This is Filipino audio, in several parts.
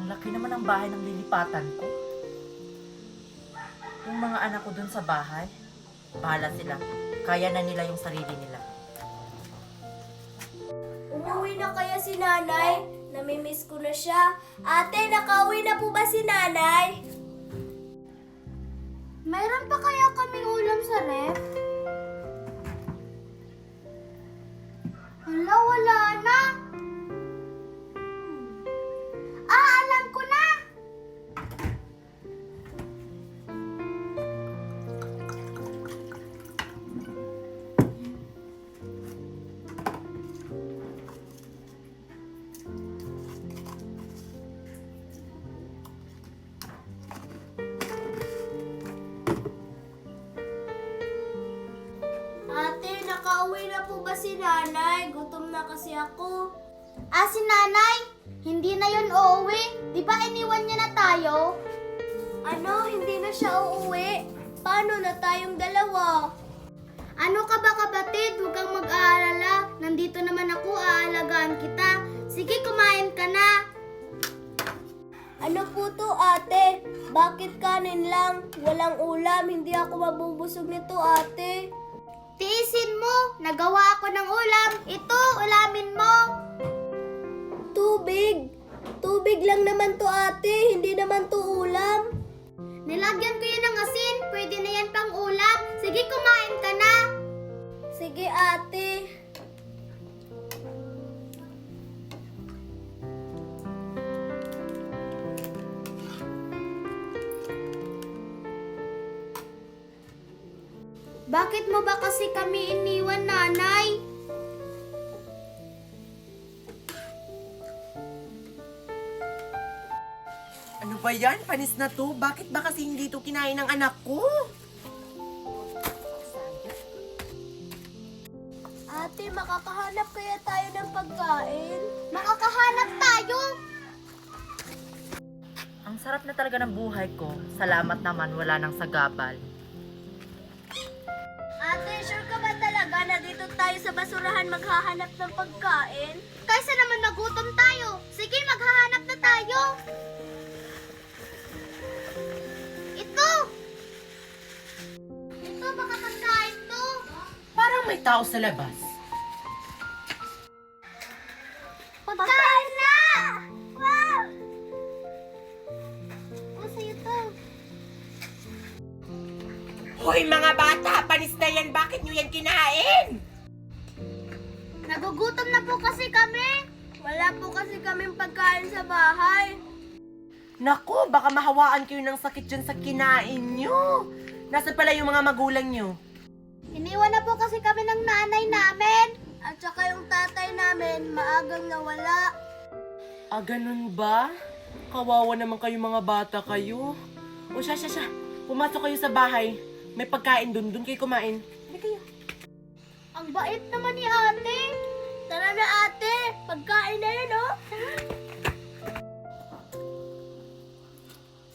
Laki naman ang bahay ng lilipatan ko. Yung mga anak ko dun sa bahay, bahala sila. Kaya na nila yung sarili nila. Umuwi na kaya si nanay? Namimiss ko na siya. Ate, nakauwi na po ba si nanay? Mayroon pa kaya kaming ulam sa ref? Hala, wala na. Alam ko na. Ate, nakauwi na po ba si nanay? Gutom na kasi ako. Si nanay? Hindi na yun uuwi. Di ba iniwan niya na tayo? Ano? Hindi na siya uuwi? Paano na tayong dalawa? Ano ka ba kapatid? Huwag kang mag-aalala. Nandito naman ako, aalagaan kita. Sige, kumain ka na. Ano po to, ate? Bakit kanin lang? Walang ulam. Hindi ako mabubusog nito, ate. Tiisin mo. Nagawa ako ng ulam. Ito, ulamin mo. Tubig. Tubig lang naman to, ate. Hindi naman to ulam. Nilagyan ko yun ng asin. Pwede na yan pang ulam. Sige, kumain ka na. Sige, ate. Bakit mo ba kasi kami iniwan, nanay? Ano ba yan? Panis na to? Bakit ba kasi hindi to kinain ng anak ko? Ate, makakahanap kaya tayo ng pagkain? Makakahanap tayo? Ang sarap na talaga ng buhay ko. Salamat naman, wala nang sagabal. Ate, sure ka ba talaga na dito tayo sa basurahan maghahanap ng pagkain? Kaysa naman magutom tayo. Sige, maghahanap na tayo. Ito! Ito, baka pagkain to. Parang may tao sa labas. Pagkain na! Wow! O, sa'yo to. Hoy mga bata! Panis na yan! Bakit nyo yan kinain? Nagugutom na po kasi kami. Wala po kasi kaming pagkain sa bahay. Naku, baka mahawaan kayo ng sakit dyan sa kinain nyo. Nasaan pala yung mga magulang nyo? Iniwan na po kasi kami ng nanay namin. At saka yung tatay namin, maagang nawala. Ah, ganun ba? Kawawa naman kayo mga bata kayo. O siya. Pumasok kayo sa bahay. May pagkain dun kayo kumain. Hindi kayo. Ang bait naman ni ate. Tara na ate, pagkain na yun oh.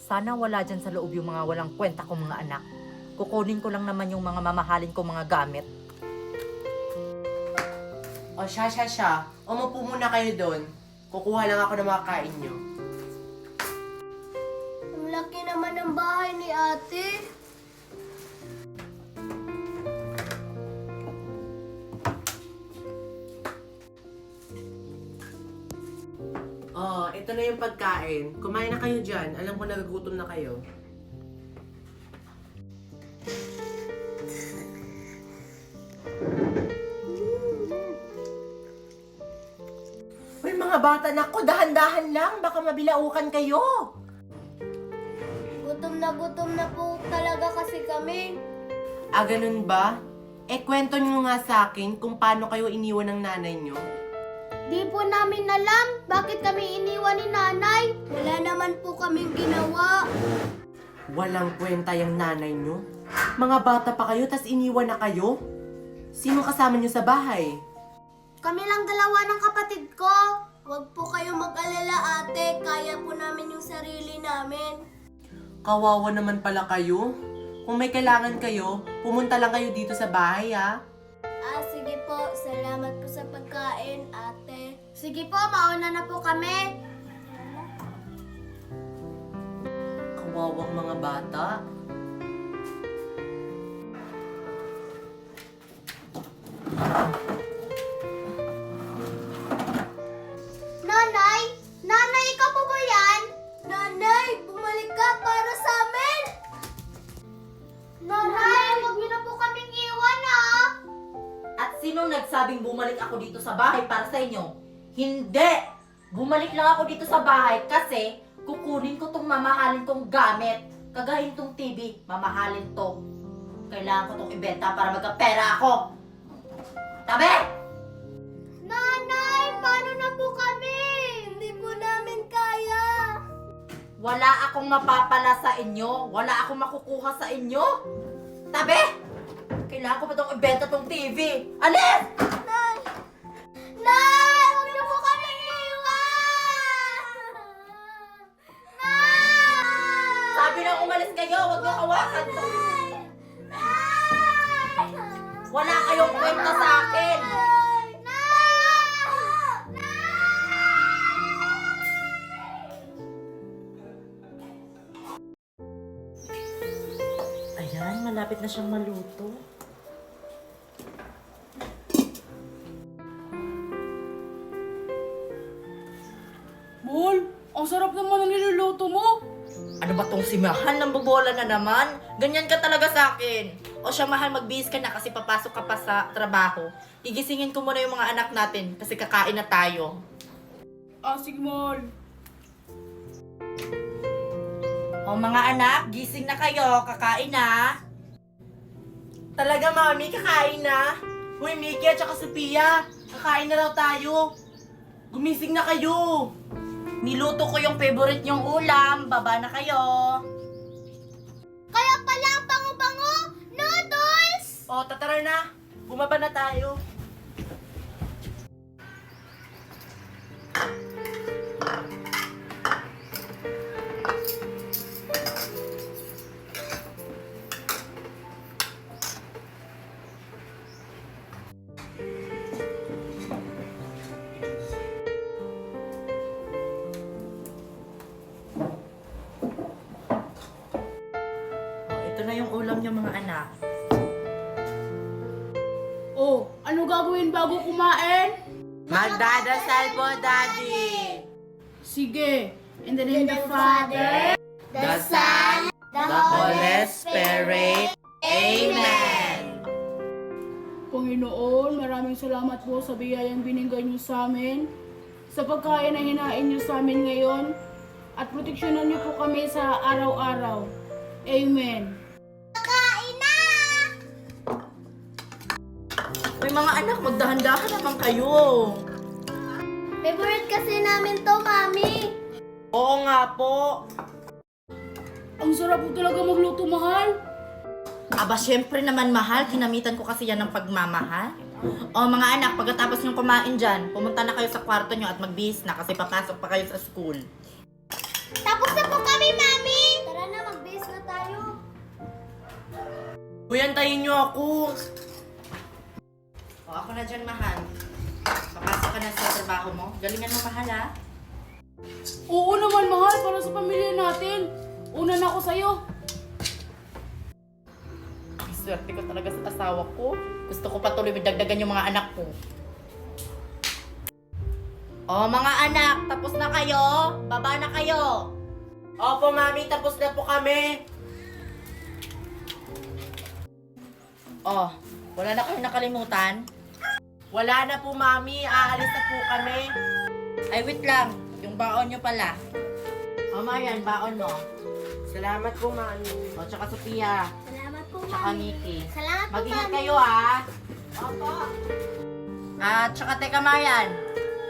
Sana wala dyan sa loob yung mga walang kwenta kong mga anak. Kukunin ko lang naman yung mga mamahalin kong mga gamit. O siya. Umupo muna kayo doon. Kukuha lang ako ng mga kain nyo. Ang laki naman ng bahay ni ate. Oh, ito na yung pagkain. Kumain na kayo dyan. Alam ko nagagutom na kayo. Uy, mga bata, naku, dahan-dahan lang. Baka mabilaukan kayo. Gutom na po talaga kasi kami. Ah, ganun ba? Kwento nyo nga sa akin kung paano kayo iniwan ng nanay nyo. Di po namin alam bakit kami iniwan ni nanay. Wala naman po kaming ginawa. Walang kwenta yung nanay nyo. Mga bata pa kayo, tas iniwan na kayo? Sino kasama nyo sa bahay? Kami lang dalawa ng kapatid ko. Huwag po kayo mag-alala ate, kaya po namin yung sarili namin. Kawawa naman pala kayo. Kung may kailangan kayo, pumunta lang kayo dito sa bahay, ha? Sige po, salamat po sa pagkain ate. Sige po, mauna na po kami. Kawawang mga bata. Nanay? Nanay, ikaw po ba yan? Nanay, bumalik ka para sa amin! Nanay, huwag niyo na po kaming iwan, ah! At sinong nagsabing bumalik ako dito sa bahay para sa inyo? Hindi! Bumalik lang ako dito sa bahay kasi kukunin ko tong mamahalin kong gamit. Kagahin tong TV, mamahalin to. Kailangan ko tong ibenta para magkapera ako. Tabi! Nanay, paano na po kami? Hindi po namin kaya. Wala akong mapapala sa inyo. Wala akong makukuha sa inyo. Tabi! Kailangan ko pa tong ibenta tong TV. Alis! Nay! Nay! Huwag niyo po kami iwan! Nay! Sabi na umalis kayo, huwag niyo hawakan to. Nay! Wala kayong kwenta sa akin. Ayan, malapit na siyang maluto. Bol, ang sarap naman ng niluluto mo. Ano ba tong si Mahal? Nambobola na naman. Ganyan ka talaga sa akin. O siya, Mahal, magbihis ka na kasi papasok ka pa sa trabaho. Igisingin ko muna yung mga anak natin kasi kakain na tayo. Sige, Mol. O mga anak, gising na kayo. Kakain na. Talaga, Mami, kakain na. Hoy, Mickey at saka Sophia, kakain na daw tayo. Gumising na kayo. Niluto ko yung favorite nyong ulam. Baba na kayo. Kaya pala ang bango-bango! Noodles! O, tatara na. Bumaba na tayo. O, ito na yung ulam niyo mga anak. Oh, ano gagawin bago kumain? Magdadasal po, Daddy. Sige. In the name of the Father, the Son, the Holy Spirit. Amen. Panginoon, maraming salamat po sa biyayang binigay niyo sa amin, sa pagkain na hinain niyo sa amin ngayon, at proteksyonan niyo po kami sa araw-araw. Amen. Kain na! May mga anak, magdahan-dahan naman kayo. Favorite kasi namin to, Mami. Oo nga po. Ang sarap po talaga magluto, Mahal. Aba, syempre naman Mahal, ginamitan ko kasi yan ng pagmamahal. O mga anak, pagkatapos nyo kumain dyan, pumunta na kayo sa kwarto nyo at magbihis na kasi papasok pa kayo sa school. Tapos na po kami, Mami! Tara na, mag-base na tayo. Uy, antayin niyo ako. O ako na dyan, Mahal. Papasok ka na sa trabaho mo. Galingan mo, Mahal, ha? Oo naman, Mahal, para sa pamilya natin. Una na ako sa'yo. Ang swerte ko talaga sa asawa ko. Gusto ko pa tuloy dagdagan yung mga anak ko. O mga anak, tapos na kayo? Baba na kayo. Opo, Mami, tapos na po kami. O, wala na kayong nakalimutan? Wala na po, Mami. Aalis na po kami. Ay, wait lang. Yung baon nyo pala. O, Marian, baon mo. Salamat po, Mami. O, tsaka Sophia. Salamat po, Tsaka Mami. Mickey. Salamat po, Mag-ingat Mami. kayo, ha? Opo. At tsaka teka, Marian.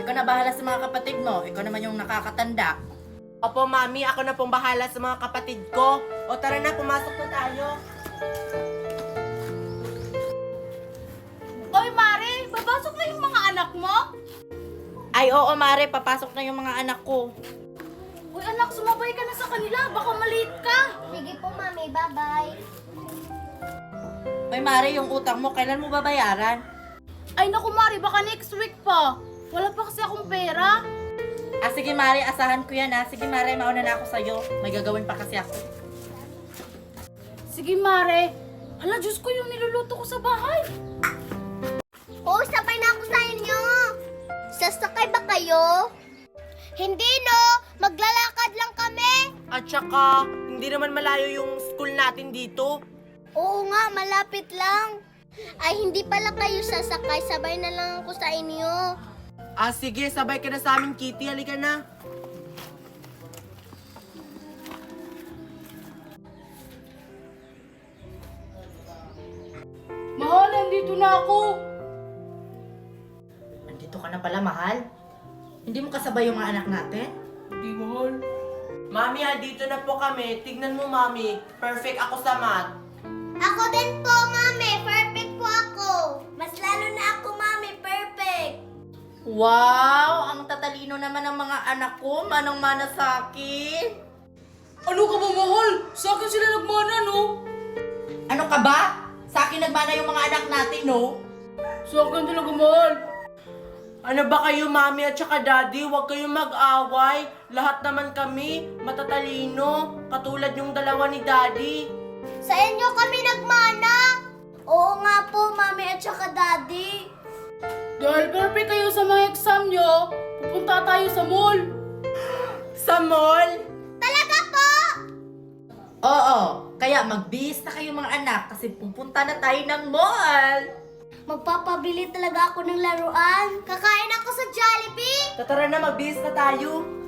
Ikaw na bahala sa mga kapatid mo. Ikaw naman yung nakakatanda. Opo, Mami. Ako na pong bahala sa mga kapatid ko. O, tara na. Pumasok na tayo. Oy, Mari, babasok na yung mga anak mo? Ay, oo, Mare. Papasok na yung mga anak ko. Uy, anak, sumabay ka na sa kanila. Baka maliit ka. Sige po, Mami. Bye-bye. Ay, Mare, yung utang mo, kailan mo babayaran? Ay, naku, Mari, baka next week pa. Wala pa kasi akong pera. Sige Mare, asahan ko yan Sige Mare, mauna na ako sa'yo. May gagawin pa kasi ako. Sige, Mare. Hala, Diyos ko, yung niluluto ko sa bahay. Oo, sabay na ako sa inyo. Sasakay ba kayo? Hindi no, maglalakad lang kami. At saka, hindi naman malayo yung school natin dito. Oo nga, malapit lang. Ay, hindi pala kayo sasakay, sabay na lang ako sa inyo. Sige, sabay ka na sa amin, Kitty. Halika na. Mahal, nandito na ako. Nandito ka na pala, mahal. Hindi mo kasabay yung mga anak natin? Hindi, mahal. Mami, dito na po kami. Tignan mo, Mami. Perfect ako sa math. Ako din po, Mami. Perfect po ako. Mas lalo na ako, Mami. Perfect. Wow! Ang tatalino naman ng mga anak ko. Manang-mana sa akin. Ano ka ba, mahal? Sa akin sila nagmana, no? Ano ka ba? Sa akin nagmana yung mga anak natin, no? Sa akin talaga, mahal. Ano ba kayo, Mami at saka Daddy? Huwag kayong mag-away. Lahat naman kami matatalino. Katulad yung dalawa ni Daddy. Sa inyo kami nagmana. Oo nga po, Mami at saka Daddy. Dahil perfect kayo sa mga exam nyo, pupunta tayo sa mall. Sa mall? Talaga po? Oo. Kaya magbihis na kayo mga anak kasi pupunta na tayo ng mall. Magpapabili talaga ako ng laruan. Kakain ako sa Jollibee. Tara na, magbihis na tayo.